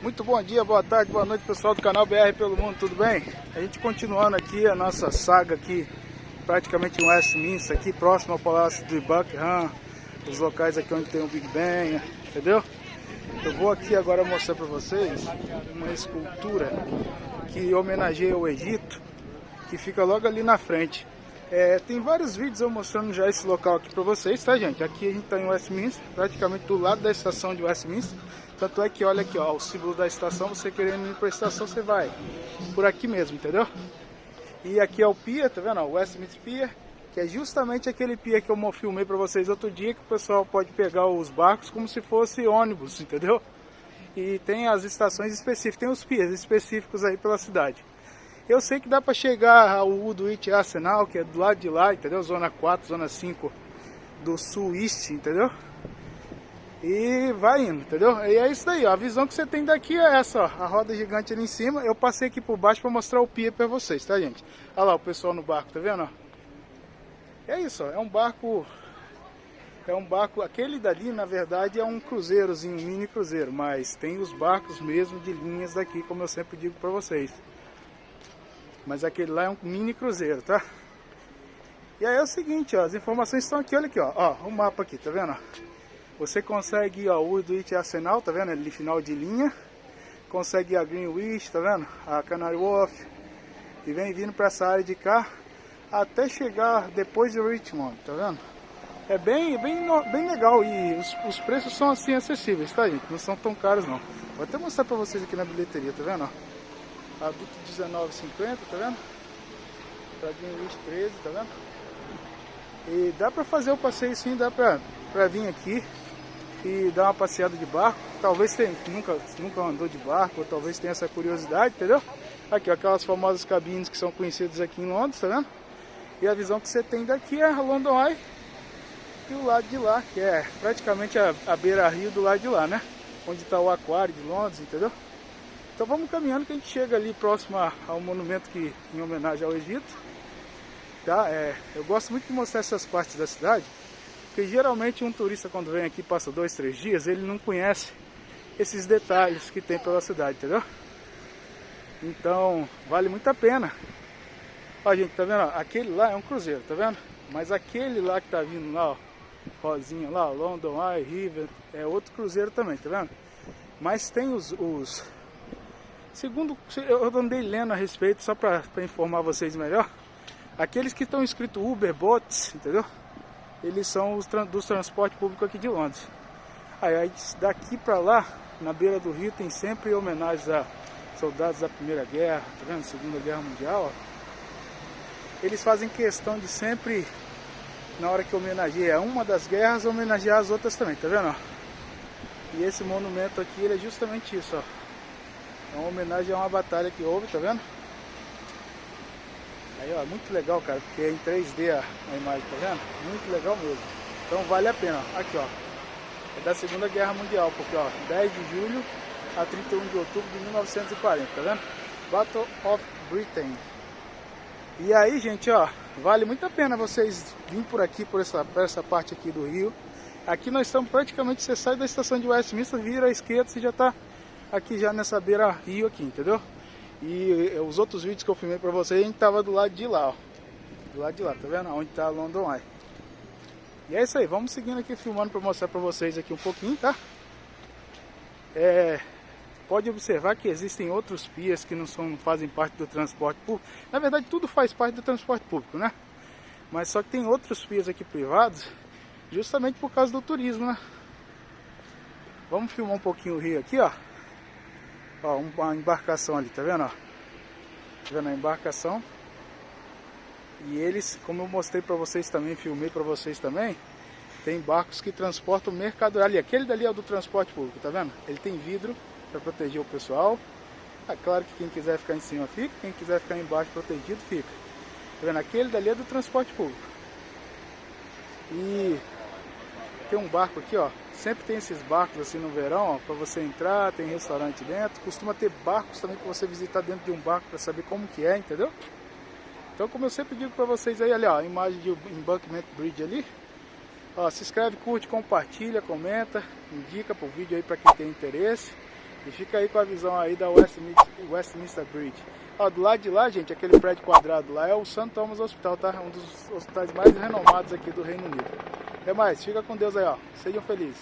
Muito bom dia, boa tarde, boa noite, pessoal do canal BR pelo Mundo, tudo bem? A gente continuando aqui a nossa saga aqui, praticamente em Westminster, aqui próximo ao Palácio de Buckingham, os locais aqui onde tem o Big Ben, entendeu? Eu vou aqui agora mostrar para vocês uma escultura que homenageia o Egito, que fica logo ali na frente. Tem vários vídeos eu mostrando já esse local aqui para vocês, tá, gente? Aqui a gente está em Westminster, praticamente do lado da estação de Westminster. Tanto é que olha aqui, ó, o símbolo da estação. Você querendo ir para a estação, você vai por aqui mesmo, entendeu? E aqui é o pier, tá vendo? O Westminster Pier, que é justamente aquele pier que eu filmei para vocês outro dia, que o pessoal pode pegar os barcos como se fosse ônibus, entendeu? E tem as estações específicas, tem os piers específicos aí pela cidade. Eu sei que dá para chegar ao Woodward Arsenal, que é do lado de lá, entendeu? Zona 4, zona 5 do sul-east, entendeu? E vai indo, entendeu? E é isso daí, ó. A visão que você tem daqui é essa, ó. A roda gigante ali em cima. Eu passei aqui por baixo para mostrar o pier para vocês, tá, gente? Olha lá o pessoal no barco, tá vendo, ó? É isso, ó. É um barco, aquele dali na verdade é um cruzeirozinho, um mini cruzeiro, mas tem os barcos mesmo de linhas daqui, como eu sempre digo para vocês. Mas aquele lá é um mini cruzeiro, tá? E aí é o seguinte, ó, as informações estão aqui, olha aqui, ó, o mapa aqui, tá vendo? Você consegue ir ao Woodward Arsenal, tá vendo? Ali final de linha. Consegue ir a Greenwich, tá vendo? A Canary Wharf. E vem vindo para essa área de cá até chegar depois de Richmond, tá vendo? É bem legal e os preços são assim acessíveis, tá, gente? Não são tão caros não. Vou até mostrar para vocês aqui na bilheteria, tá vendo? Adulto R$19,50, tá vendo? Pra Greenwich 13, tá vendo? E dá pra fazer o passeio sim, dá pra vir aqui e dar uma passeada de barco. Talvez você nunca andou de barco, ou talvez tenha essa curiosidade, entendeu? Aqui, ó, aquelas famosas cabines que são conhecidas aqui em Londres, tá vendo? E a visão que você tem daqui é a London Eye e o lado de lá, que é praticamente a beira-rio do lado de lá, né? Onde está o aquário de Londres, entendeu? Então vamos caminhando que a gente chega ali próximo ao monumento que em homenagem ao Egito. Tá? Eu gosto muito de mostrar essas partes da cidade, porque geralmente um turista quando vem aqui passa 2, 3 dias, ele não conhece esses detalhes que tem pela cidade, entendeu? Então vale muito a pena. Ó, gente, tá vendo? Aquele lá é um cruzeiro, tá vendo? Mas aquele lá que tá vindo lá, ó, rosinha lá, London Eye, River, é outro cruzeiro também, tá vendo? Mas tem segundo eu andei lendo a respeito, só para informar vocês melhor, aqueles que estão escritos Uber Boats, entendeu? Eles são os dos transportes públicos aqui de Londres. Aí daqui para lá, na beira do rio, tem sempre homenagens a soldados da Primeira Guerra, tá vendo? Segunda Guerra Mundial, ó. Eles fazem questão de sempre, na hora que homenageia uma das guerras, homenagear as outras também, tá vendo? Ó? E esse monumento aqui, ele é justamente isso, ó. É uma homenagem a uma batalha que houve, tá vendo? Aí, ó, muito legal, cara, porque é em 3D a imagem, tá vendo? Muito legal mesmo. Então vale a pena, ó. Aqui, ó. É da Segunda Guerra Mundial, porque, ó, 10 de julho a 31 de outubro de 1940, tá vendo? Battle of Britain. E aí, gente, ó, vale muito a pena vocês virem por aqui, por essa parte aqui do rio. Aqui nós estamos praticamente, você sai da estação de Westminster, vira à esquerda, você já tá aqui já nessa beira rio aqui, entendeu? E os outros vídeos que eu filmei pra vocês, a gente tava do lado de lá, ó. Do lado de lá, tá vendo? Onde tá a London Eye. E é isso aí, vamos seguindo aqui, filmando pra mostrar pra vocês aqui um pouquinho, tá? Pode observar que existem outros piers que não fazem parte do transporte público. Na verdade, tudo faz parte do transporte público, né? Mas só que tem outros piers aqui privados, justamente por causa do turismo, né? Vamos filmar um pouquinho o rio aqui, ó. Ó, uma embarcação ali, tá vendo? Ó? Tá vendo a embarcação? E eles, como eu mostrei pra vocês também, filmei pra vocês também, tem barcos que transportam mercadoria. Ali, aquele dali é o do transporte público, tá vendo? Ele tem vidro para proteger o pessoal. Claro que quem quiser ficar em cima fica, quem quiser ficar embaixo protegido fica. Tá vendo? Aquele dali é do transporte público. E tem um barco aqui, ó. Sempre tem esses barcos assim no verão, ó, para você entrar, tem restaurante dentro. Costuma ter barcos também para você visitar dentro de um barco para saber como que é, entendeu? Então, como eu sempre digo para vocês aí, ali, ó, a imagem de Embankment Bridge ali. Ó, se inscreve, curte, compartilha, comenta, indica pro vídeo aí para quem tem interesse. E fica aí com a visão aí da Westminster Bridge. Ó, do lado de lá, gente, aquele prédio quadrado lá é o St. Thomas Hospital, tá? Um dos hospitais mais renomados aqui do Reino Unido. Até mais, fica com Deus aí, ó. Sejam felizes.